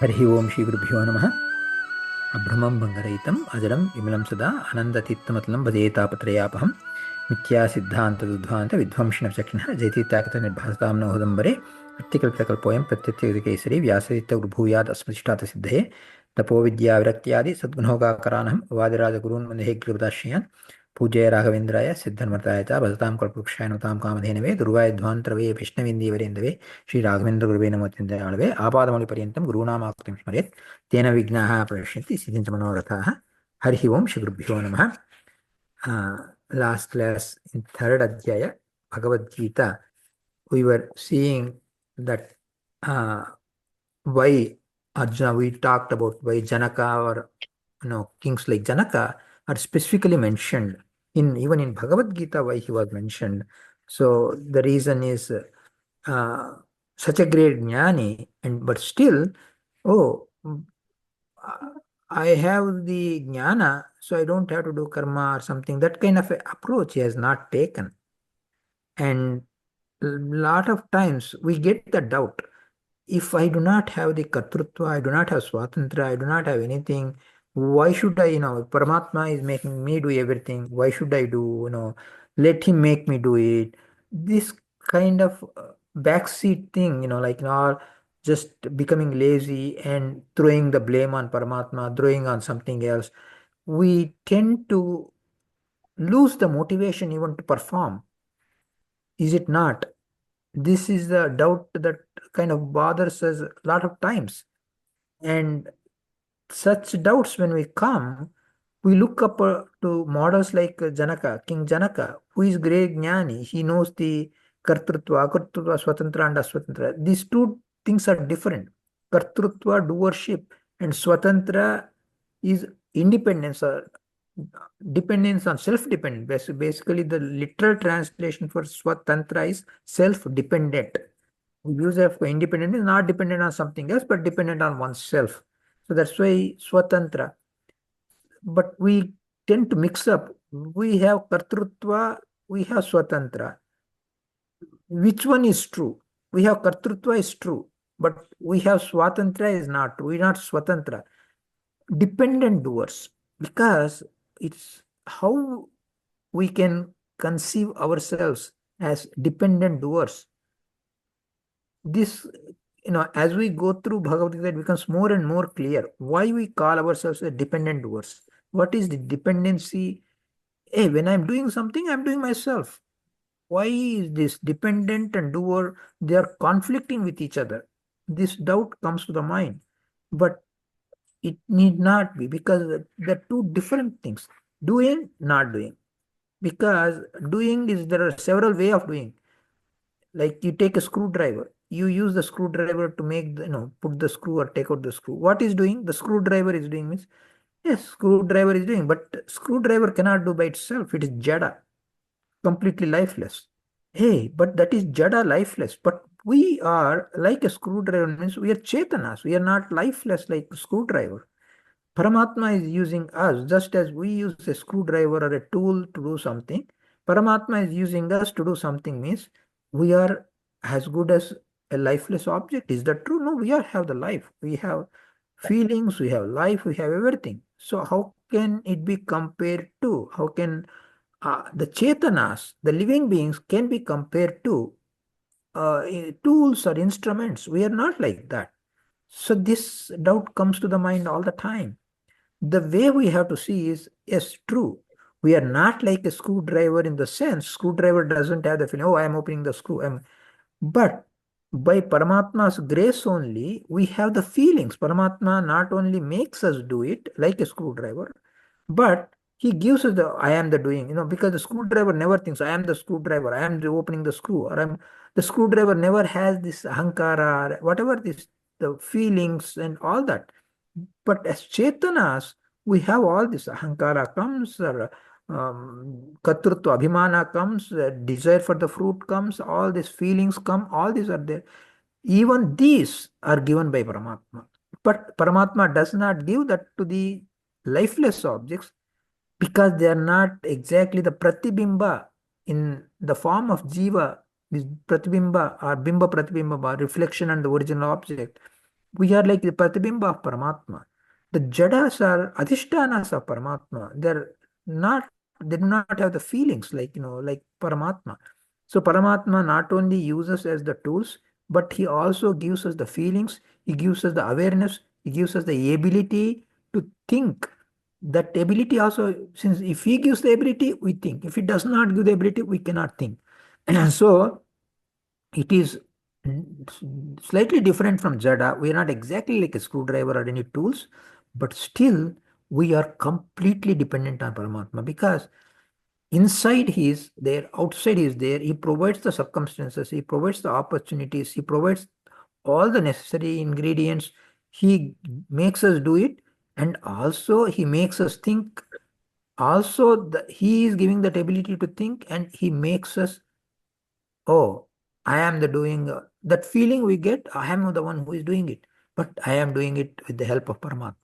हरिः ओं श्रीगुरुभ्यो नमः। अभ्रमं भङ्गरहितम् अजडं विमलं सदा आनन्दतीर्थमतलं भजे तापत्रयापहं मिथ्यासिद्धान्तदुद्ध्वान्तविध्वंसिनविचक्षिणः जयतीत्यागतनिर्भासतां नवोदम्बरे प्रत्यकल्पितकल्पोऽयं प्रत्यत्यगतकेसरी व्यासतीर्थगुरुभूयादस्मदिष्टातसिद्धये तपोविद्याविरक्त्यादि सद्गुणोगाकरानहं वादिराजगुरून् वन्दे ग्रीवदाश्रयान् पूज्य राघवेन्द्राय सिद्धन्मताय च भजतां कल्पवृक्षाय नतां कामधेनवे दुर्वायुध्वान्तरवे विष्णवेन्दीवरेन्दवे श्रीराघवेन्द्रगुरुवे नमोऽत्यन्तयाळवे आपादमौलिपर्यन्तं गुरूणामाकृतिं स्मरेत् तेन विघ्नाः प्रणश्यन्ति सिद्धिञ्च मनोरथाः। हरिः ओं श्रीगुरुभ्यो नमः। Last class in third Adhyaya, Bhagavad Gita, we were seeing that why Arjuna, we talked about why Janaka or kings like Janaka are specifically mentioned even in Bhagavad Gita, why he was mentioned. So the reason is such a great jnani, but still, oh, I have the jnana, so I don't have to do karma or something. That kind of approach he has not taken. And a lot of times we get the doubt. If I do not have the kartrutva, I do not have swatantra, I do not have anything, why should I, Paramatma is making me do everything. Why should I do, let him make me do it. This kind of backseat thing, or just becoming lazy and throwing the blame on Paramatma, throwing on something else. We tend to lose the motivation even to perform. Is it not? This is the doubt that kind of bothers us a lot of times. And such doubts, when we come, we look up to models like Janaka, King Janaka, who is great jnani. He knows the kartrutva, akartrutva, swatantra and aswatantra. These two things are different. Kartrutva, doership, and swatantra is independence or dependence on self-dependent. Basically, the literal translation for swatantra is self-dependent. We use it for independent is not dependent on something else, but dependent on oneself. So that's why swatantra. But we tend to mix up. We have kartrutva, we have swatantra. Which one is true? We have kartrutva is true, but we have swatantra is not true. We are not swatantra. Dependent doers, because it's how we can conceive ourselves as dependent doers. This, as we go through Bhagavad Gita, it becomes more and more clear why we call ourselves a dependent doers. What is the dependency? Hey, when I'm doing something, I'm doing myself. Why is this dependent and doer? They are conflicting with each other. This doubt comes to the mind. But it need not be, because they're two different things. Doing, not doing. Because doing is, there are several ways of doing. Like you take a screwdriver, you use the screwdriver to make put the screw or take out the screw. What is doing? The screwdriver is doing means, yes, screwdriver is doing, but screwdriver cannot do by itself. It is jada, completely lifeless. Hey, but that is jada, lifeless. But we are like a screwdriver, means we are chetanas. We are not lifeless like a screwdriver. Paramatma is using us just as we use a screwdriver or a tool to do something. Paramatma is using us to do something, means we are as good as a lifeless object. Is that true? No, we have the life. We have feelings, we have life, we have everything. So how can it be compared to? How can the chetanas, the living beings, can be compared to tools or instruments? We are not like that. So this doubt comes to the mind all the time. The way we have to see is, yes, true. We are not like a screwdriver in the sense, screwdriver doesn't have the feeling, oh, I am opening the screw. But by Paramatma's grace only, we have the feelings. Paramatma not only makes us do it like a screwdriver, but he gives us the, I am the doing, because the screwdriver never thinks, I am the screwdriver, I am the opening the screw, or the screwdriver never has this ahankara, whatever this, the feelings and all that. But as Chetanas, we have all this ahankara comes, or katrutva, abhimana comes, desire for the fruit comes, all these feelings come, all these are there. Even these are given by Paramatma. But Paramatma does not give that to the lifeless objects, because they are not exactly the pratibimba in the form of jiva. This pratibimba or bimba pratibimba, reflection and the original object, We are like the Pratibimba of Paramatma. The Jadas are Adhishtanas of Paramatma. Not, they do not have the feelings like, like Paramatma. So Paramatma not only uses as the tools, but he also gives us the feelings, he gives us the awareness, he gives us the ability to think. That ability also, since if he gives the ability, we think. If he does not give the ability, we cannot think. So it is slightly different from Jada. We are not exactly like a screwdriver or any tools, but still we are completely dependent on Paramatma because inside he is there, outside he is there. He provides the circumstances, he provides the opportunities, he provides all the necessary ingredients. He makes us do it, and also he makes us think. Also, he is giving that ability to think, and he makes us, oh, I am the doing that feeling we get. I am the one who is doing it, but I am doing it with the help of Paramatma.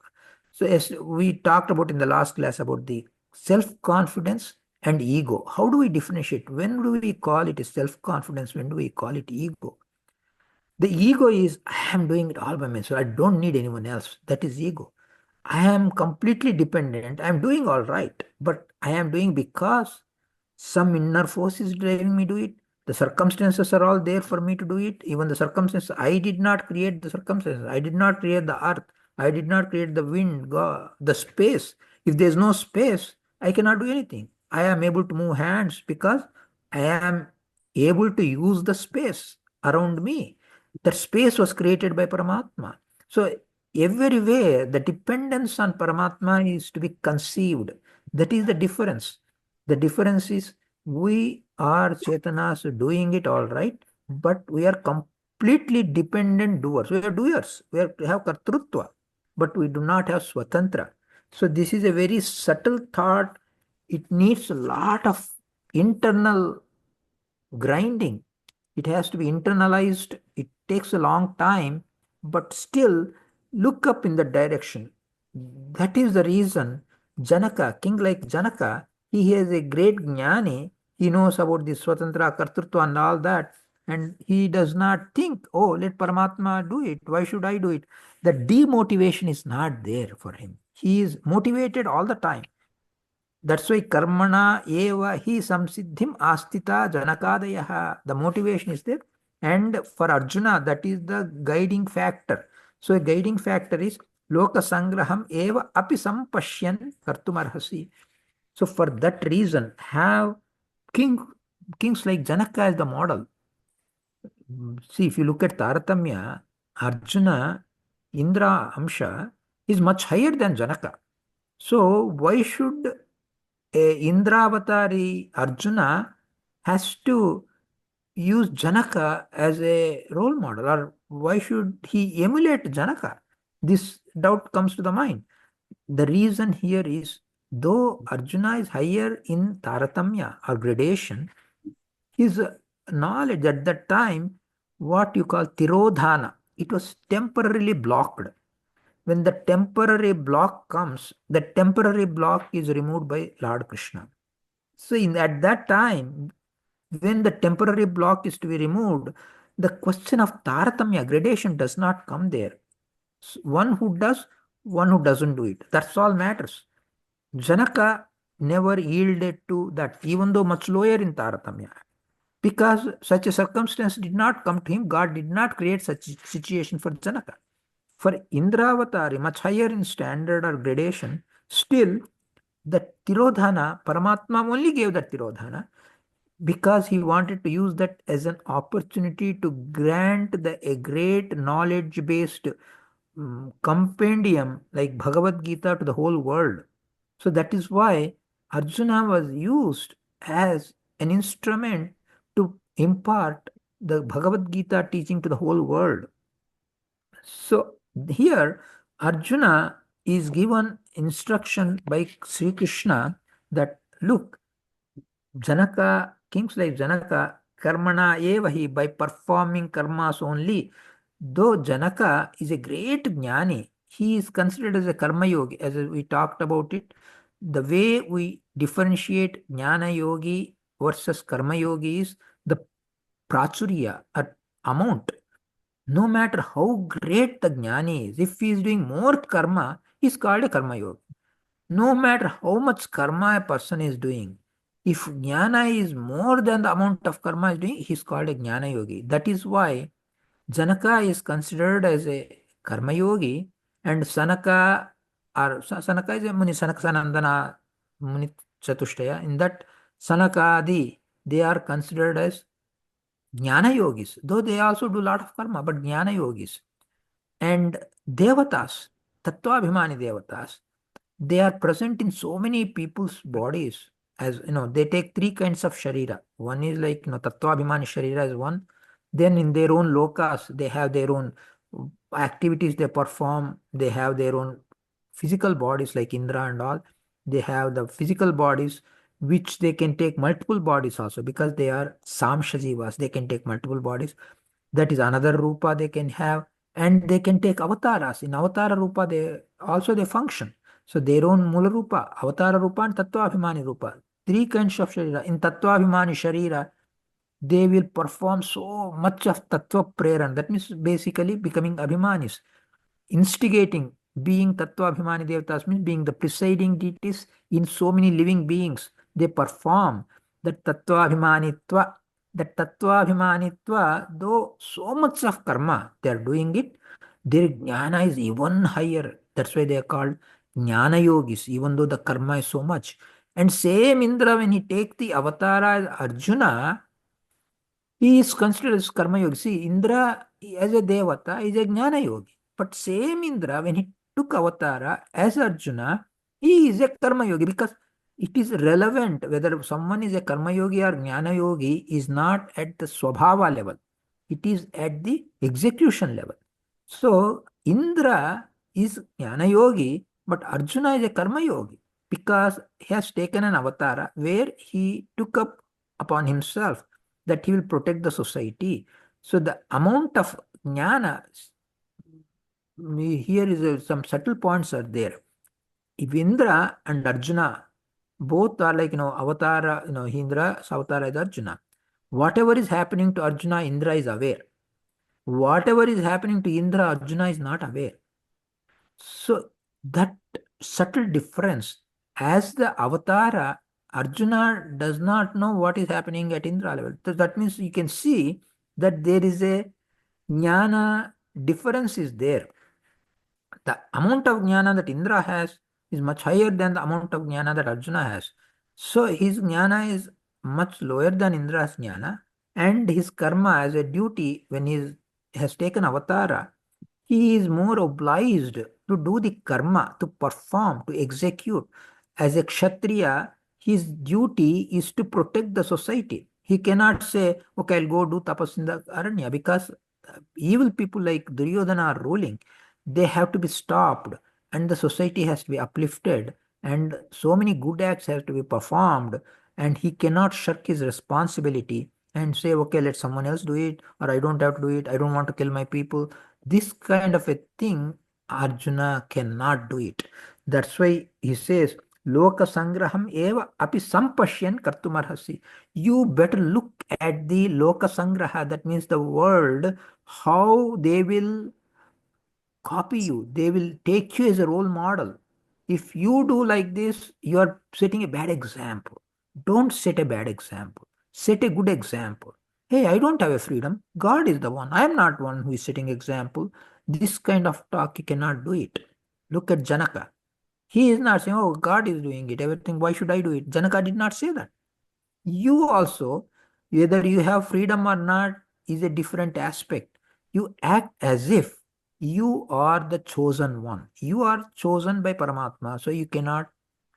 So, as we talked about in the last class about the self confidence and ego, how do we differentiate? When do we call it self confidence? When do we call it ego? The ego is I am doing it all by myself. I don't need anyone else. That is ego. I am completely dependent. I am doing all right, but I am doing because some inner force is driving me to it. The circumstances are all there for me to do it. Even the circumstances, I did not create the circumstances. I did not create the earth. I did not create the wind, the space. If there's no space, I cannot do anything. I am able to move hands because I am able to use the space around me. That space was created by Paramatma. So everywhere the dependence on Paramatma is to be conceived. That is the difference. The difference is we are Chetanas doing it all right, but we are completely dependent doers. We are doers. We have Kartrutva, but we do not have Swatantra. So this is a very subtle thought. It needs a lot of internal grinding. It has to be internalized. It takes a long time, but still look up in the direction. That is the reason Janaka, king like Janaka, he has a great jnani. He knows about the Swatantra, Kartrutva, and all that. And he does not think, oh, let Paramatma do it. Why should I do it? The demotivation is not there for him. He is motivated all the time. That's why karmana eva hi samsiddhim astita janakadayaha. The motivation is there. And for Arjuna, that is the guiding factor. So a guiding factor is loka sangraham eva api sampashyan kartumarhasi. So for that reason, have king kings like Janaka as the model. See, if you look at Taratamya, Arjuna, Indra Amsha is much higher than Janaka. So why should a Indravatari Arjuna has to use Janaka as a role model, or why should he emulate Janaka? This doubt comes to the mind. The reason here is though Arjuna is higher in Taratamya or gradation, his knowledge at that time, what you call Tirodhana, it was temporarily blocked. When the temporary block comes, the temporary block is removed by Lord Krishna. So at that time, when the temporary block is to be removed, the question of Taratamya, gradation does not come there. One who does, one who doesn't do it. That's all matters. Janaka never yielded to that, even though much lower in Taratamya. Because such a circumstance did not come to him, God did not create such a situation for Janaka. For Indravatari, much higher in standard or gradation, still the Tirodhana, Paramatma only gave that Tirodhana because he wanted to use that as an opportunity to grant a great knowledge based compendium like Bhagavad Gita to the whole world. So that is why Arjuna was used as an instrument to impart the Bhagavad Gita teaching to the whole world. So here Arjuna is given instruction by Sri Krishna that look, Janaka, kings like Janaka, karmana evahi, by performing karmas only. Though Janaka is a great jnani, he is considered as a karma yogi, as we talked about it. The way we differentiate jnana yogi versus karma yogi is the prachurya or amount. No matter how great the jnani is, if he is doing more karma, he's called a karma yogi. No matter how much karma a person is doing, if jnana is more than the amount of karma is doing, he's called a jnana yogi. That is why Janaka is considered as a karma yogi, and Sanaka is a Muni, Sanaka Sanandana Muni Chatushtaya. In that, Sanakadi, they are considered as jnana yogis, though they also do a lot of karma, but jnana yogis. And devatas, Tattvabhimani devatas, they are present in so many people's bodies. As you know, they take three kinds of sharira. One is like, Tattvabhimani sharira is one. Then in their own lokas, they have their own activities they perform. They have their own physical bodies like Indra and all. They have the physical bodies which they can take multiple bodies also, because they are samshajivas. They can take multiple bodies. That is another rupa they can have, and they can take avataras. In avatara rupa, they function. So their own mula rupa, avatara rupa, and tattvabhimani rupa. Three kinds of sharira. In tattvabhimani sharira, they will perform so much of tattva prayer, that means basically becoming abhimanis, instigating, being tattva abhimani devatas means being the presiding deities in so many living beings. They perform that tattva abhimanitva. That tattva abhimanitva, though so much of karma they are doing it, their jnana is even higher. That's why they are called jnana yogis, even though the karma is so much. And same Indra, when he take the avatara as Arjuna, he is considered as karma yogi. See, Indra as a devata is a jnana yogi. But same Indra, when he took avatara as Arjuna, he is a karma yogi, because it is relevant whether someone is a karma yogi or jnana yogi is not at the swabhava level. It is at the execution level. So Indra is jnana yogi, but Arjuna is a karma yogi, because he has taken an avatara where he took up upon himself that he will protect the society. So the amount of jnana, here is some subtle points are there. If Indra and Arjuna both are like, avatara, Indra, avatara is Arjuna. Whatever is happening to Arjuna, Indra is aware. Whatever is happening to Indra, Arjuna is not aware. So that subtle difference, as the avatara, Arjuna does not know what is happening at Indra level. So that means you can see that there is a jnana difference is there. The amount of jnana that Indra has is much higher than the amount of jnana that Arjuna has. So his jnana is much lower than Indra's jnana, and his karma as a duty, when he has taken avatara, he is more obliged to do the karma, to perform, to execute. As a kshatriya, his duty is to protect the society. He cannot say, okay, I'll go do tapas in the aranya, because evil people like Duryodhana are ruling. They have to be stopped, and the society has to be uplifted, and so many good acts have to be performed, and he cannot shirk his responsibility and say, okay, let someone else do it, or I don't have to do it, I don't want to kill my people. This kind of a thing, Arjuna cannot do it. That's why he says, Loka Sangraham eva api sampashyan kartumarhasi. You better look at the Loka Sangraha, that means the world, how they will copy you, they will take you as a role model. If you do like this, you are setting a bad example. Don't set a bad example, set a good example. Hey, I don't have a freedom, God is the one, I am not one who is setting example. This kind of talk, you cannot do it. Look at Janaka. He is not saying, oh, God is doing it, everything, why should I do it? Janaka did not say that. You also, whether you have freedom or not is a different aspect. You act as if you are the chosen one. You are chosen by Paramatma, so you cannot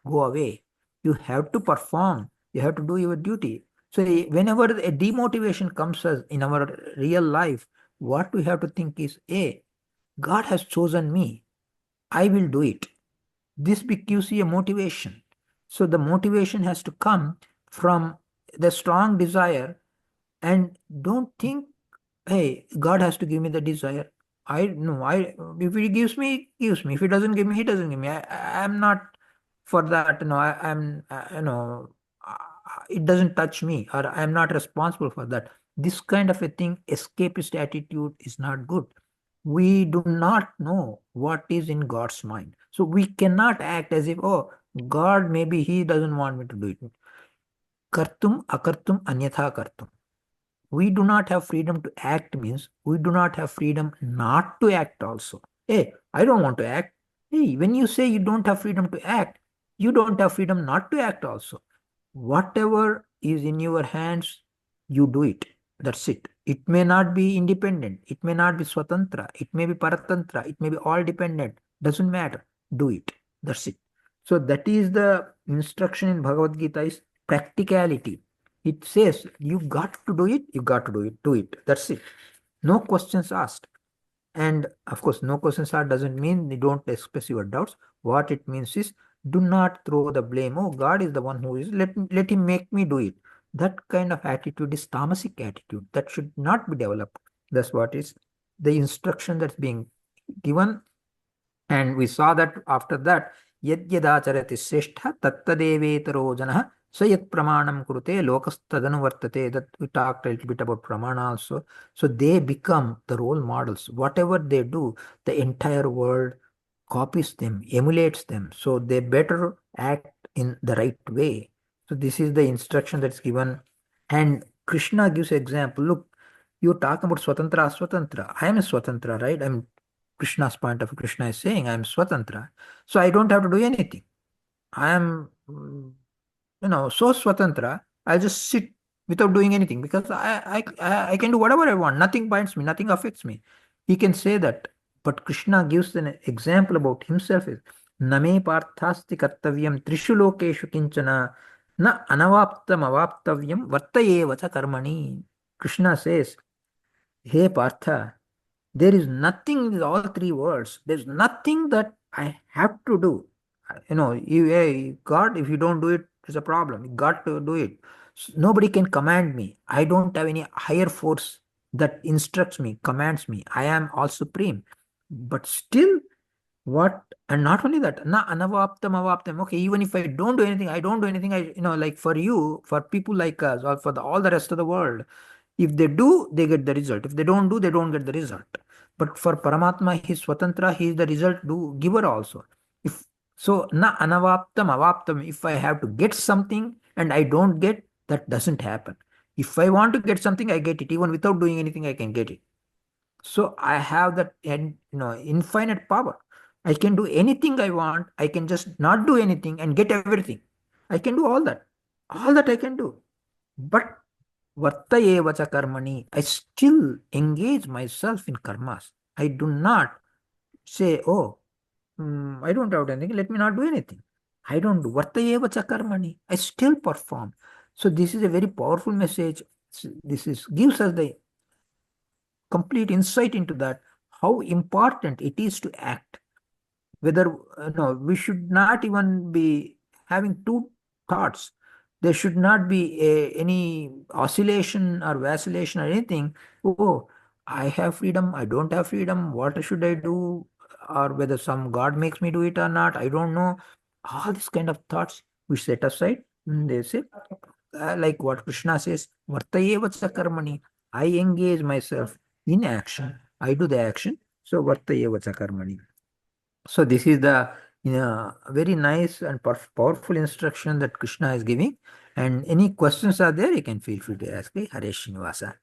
go away. You have to perform, you have to do your duty. So whenever a demotivation comes us in our real life, what we have to think is, A, God has chosen me, I will do it. This gives you a motivation. So the motivation has to come from the strong desire, and don't think, hey, God has to give me the desire. I no, I if he gives me, he gives me. If he doesn't give me, he doesn't give me. I'm not for that. No, I'm it doesn't touch me, or I'm not responsible for that. This kind of a thing, escapist attitude, is not good. We do not know what is in God's mind. So we cannot act as if, oh, God, maybe He doesn't want me to do it. Kartum akartum anyatha kartum. We do not have freedom to act means we do not have freedom not to act also. Hey, I don't want to act. Hey, when you say you don't have freedom to act, you don't have freedom not to act also. Whatever is in your hands, you do it. That's it. It may not be independent. It may not be swatantra. It may be paratantra. It may be all dependent. Doesn't matter. Do it. That's it. So that is the instruction in Bhagavad Gita is practicality. It says you got to do it, you got to do it. That's it. No questions asked. And of course, no questions asked doesn't mean you don't express your doubts. What it means is do not throw the blame. Oh, God is the one who is, let him make me do it. That kind of attitude is tamasic attitude. That should not be developed. That's what is the instruction that's being given. And we saw that after that, yadacharati seshtha tattadevetaro janah sayat pramanam kurute lokastadanu vartate. That we talked a little bit about pramana also. So they become the role models. Whatever they do, the entire world copies them, emulates them. So they better act in the right way. So this is the instruction that's given. And Krishna gives example. Look, you talk about swatantra, swatantra. I am a swatantra, right? I'm Krishna's point of view. Krishna is saying I am swatantra. So I don't have to do anything. I am, so swatantra. I'll just sit without doing anything because I can do whatever I want. Nothing binds me. Nothing affects me. He can say that. But Krishna gives an example about himself is Name parthasti kartavyam trishu lokeshu kinchana na anavaptam avaptavyam vartayevacha karmani. Krishna says, Hey Partha, there is nothing in all three words. There's nothing that I have to do. God, if you don't do it, it's a problem. You got to do it. Nobody can command me. I don't have any higher force that instructs me, commands me. I am all supreme. But still, what? And not only that, na anavaptam avaptam. Okay, even if I don't do anything, I don't do anything. Like for you, for people like us, or for all the rest of the world, if they do, they get the result. If they don't do, they don't get the result. But for Paramatma, he is Swatantra, he is the result giver also. If so, na anavaptam avaptam, if I have to get something and I don't get, that doesn't happen. If I want to get something, I get it. Even without doing anything, I can get it. So I have that infinite power. I can do anything I want. I can just not do anything and get everything. I can do all that. All that I can do. But Vartayevacha karmani, I still engage myself in karmas. I do not say, oh, I don't have anything, let me not do anything. I don't do. Vartayevacha karmani, I still perform. So this is a very powerful message. This gives us the complete insight into that, how important it is to act. Whether, we should not even be having two thoughts. There should not be any oscillation or vacillation or anything. Oh, I have freedom, I don't have freedom, what should I do? Or whether some God makes me do it or not, I don't know. All these kind of thoughts we set aside. And they say, like what Krishna says, Vartayevacha karmani, I engage myself in action. I do the action. So Vartayevacha karmani. So this is the very nice and powerful instruction that Krishna is giving. And any questions are there, you can feel free to ask. Hare Srinivasa.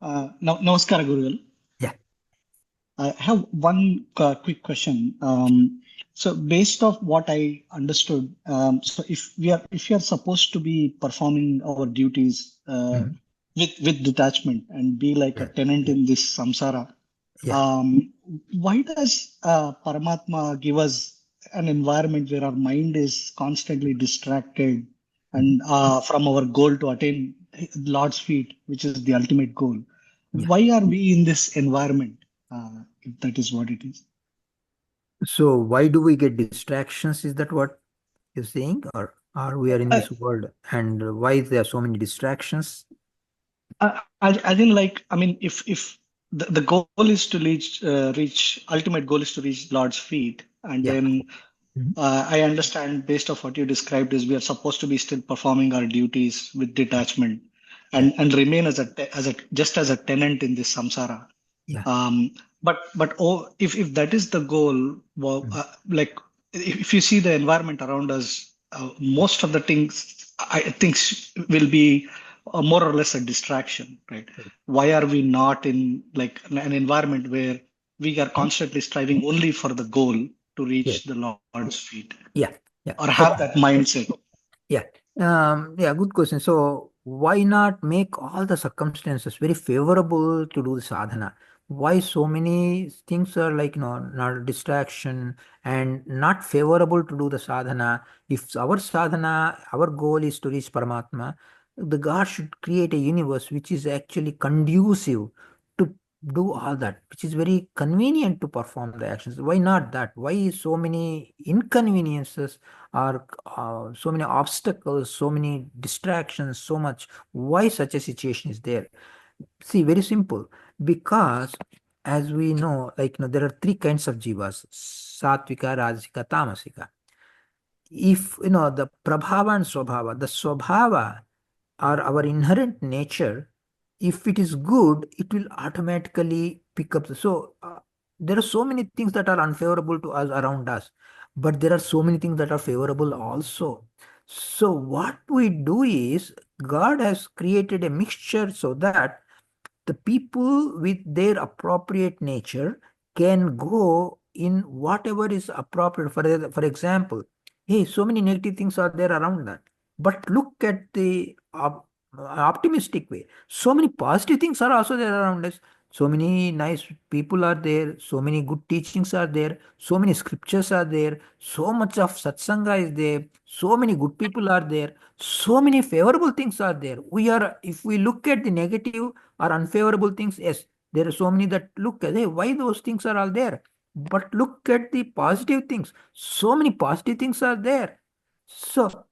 Namaskara, Gurugal. Yeah. I have one quick question. So based off what I understood, so if we are supposed to be performing our duties with detachment and be like a tenant in this samsara, why does Paramatma give us an environment where our mind is constantly distracted and from our goal to attain Lord's feet, which is the ultimate goal? Why are we in this environment? If that is what it is. So why do we get distractions? Is that what you're saying? Or are we are in this world and why there are so many distractions? I think if the goal is to reach ultimate goal is to reach Lord's feet, and then Mhm. I understand based off what you described is we are supposed to be still performing our duties with detachment Yeah, and remain as a just as a tenant in this samsara. yeah. But if that is the goal, well, Mm. like if you see the environment around us, most of the things I think will be more or less a distraction, right? Why are we not in like an environment where we are constantly striving only for the goal to Yes. reach the Lord's feet Yeah, yeah. or have Okay. that mindset? Yeah. Yeah, good question. So why not make all the circumstances very favorable to do the sadhana? Why so many things are like, not a distraction and not favorable to do the sadhana? If our sadhana, our goal is to reach Paramatma, the God should create a universe which is actually conducive to do all that, which is very convenient to perform the actions. Why not that? Why so many inconveniences or so many obstacles, so many distractions, so much? Why such a situation is there? See, very simple. Because as we know, like, there are three kinds of jivas: satvika, rajasika, tamasika. If the prabhava and swabhava, the swabhava or our inherent nature, if it is good, it will automatically pick up. So there are so many things that are unfavorable to us around us, but there are so many things that are favorable also. So what we do is God has created a mixture so that the people with their appropriate nature can go in whatever is appropriate. For example, hey, so many negative things are there around that. But look at the optimistic way. So many positive things are also there around us. So many nice people are there. So many good teachings are there. So many scriptures are there. So much of satsanga is there. So many good people are there. So many favorable things are there. If we look at the negative or unfavorable things, yes, there are so many that look at, hey, why those things are all there? But look at the positive things. So many positive things are there. So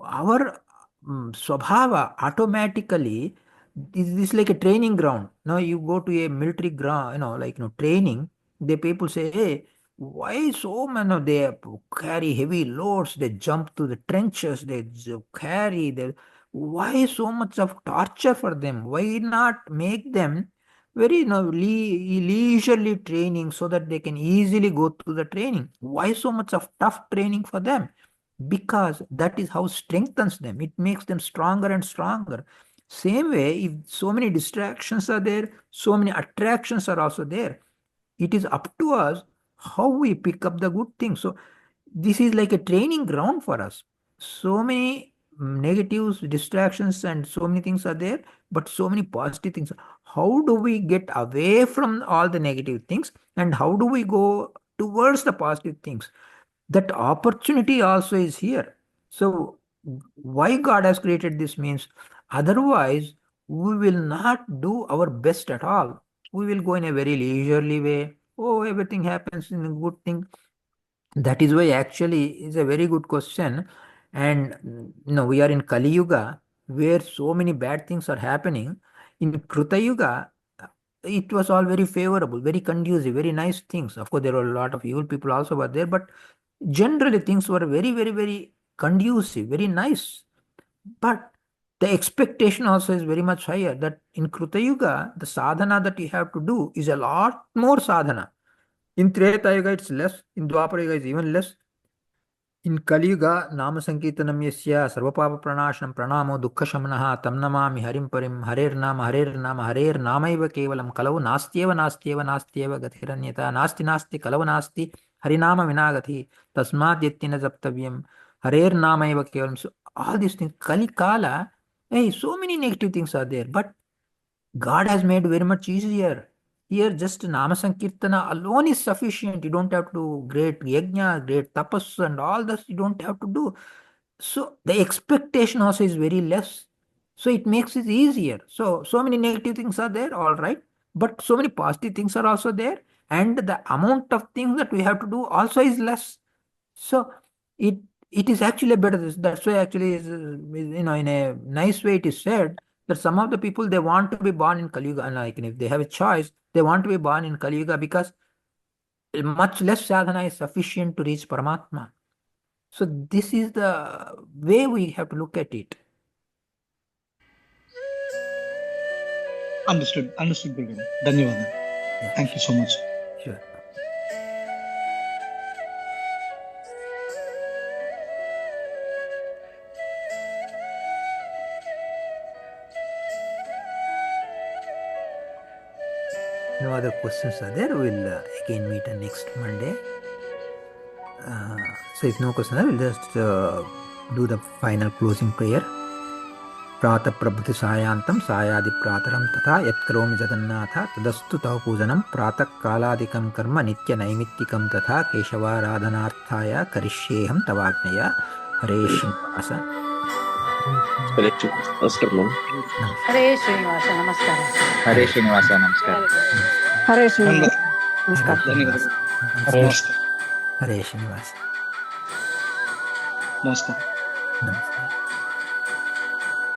our swabhava automatically is like a training ground. Now you go to a military ground, like, training. The people say, hey, why so many? They carry heavy loads. They jump to the trenches. They carry. Why so much of torture for them? Why not make them very, leisurely training so that they can easily go through the training? Why so much of tough training for them? Because that is how strengthens them. It makes them stronger and stronger. Same way, if so many distractions are there, so many attractions are also there. It is up to us how we pick up the good things. So this is like a training ground for us. So many negatives, distractions, and so many things are there, but so many positive things. How do we get away from all the negative things, and how do we go towards the positive things? That opportunity also is here. So why God has created this means, otherwise we will not do our best at all. We will go in a very leisurely way. Oh, everything happens in a good thing. That is why actually is a very good question. And we are in Kali Yuga where so many bad things are happening. In Kruta Yuga, it was all very favorable, very conducive, very nice things. Of course, there were a lot of evil people also were there, but generally things were very, very, very conducive, very nice. But the expectation also is very much higher that in Kruta Yuga, the sadhana that you have to do is a lot more sadhana. In Treta Yuga, it's less. In Dwapara Yuga, it's even less. In Kali Yuga, Nama Sankirtanam Yasya Sarvapapa Pranashanam Pranamo Dukkhashamanaha Tam Namami Harim Parim Harer Namaiva Kevalam Kalau Nastyeva Gathiranyata Nasti Kalau Nasti Harinama Vinagathi Tasmat Yettina Zaptavyam Harer Namaiva Kevalam. So all these things, Kali Kala, hey, so many negative things are there, but God has made very much easier. Here, just Nama Sankirtana alone is sufficient. You don't have to do great yajna, great tapas, and all this. You don't have to do. So the expectation also is very less. So it makes it easier. So many negative things are there, all right, but so many positive things are also there, and the amount of things that we have to do also is less. So it it is actually better. That's why actually in a nice way it is said that some of the people they want to be born in Kali Yuga, and like if they have a choice, they want to be born in Kali Yuga because much less sadhana is sufficient to reach Paramatma. So this is the way we have to look at it. Understood. Understood, Guru. Dhanyawad. Yeah, Thank you so much. sure. No other questions are there. We'll again meet on next Monday. So if no questions are, we'll just do the final closing prayer. प्रातः प्रभृति सायान्तं सायादि प्रातरं तथा यत्करोमि जगन्नाथ तदस्तु तव पूजनं प्रातः कालादिकं कर्म नित्य नैमित्तिकं तथा केशवाराधनार्थाय करिष्येऽहं तवाज्ञया हरे श्रीनिवास नमस्कारः हरे श्रीनिवास नमस्कार हरे श्रीनिवास नमस्कार हरे श्रीनिवास नमस्कार. नमस्कार नमस्कार. हरे श्रीनिवास नमस्कार. नमस्कार.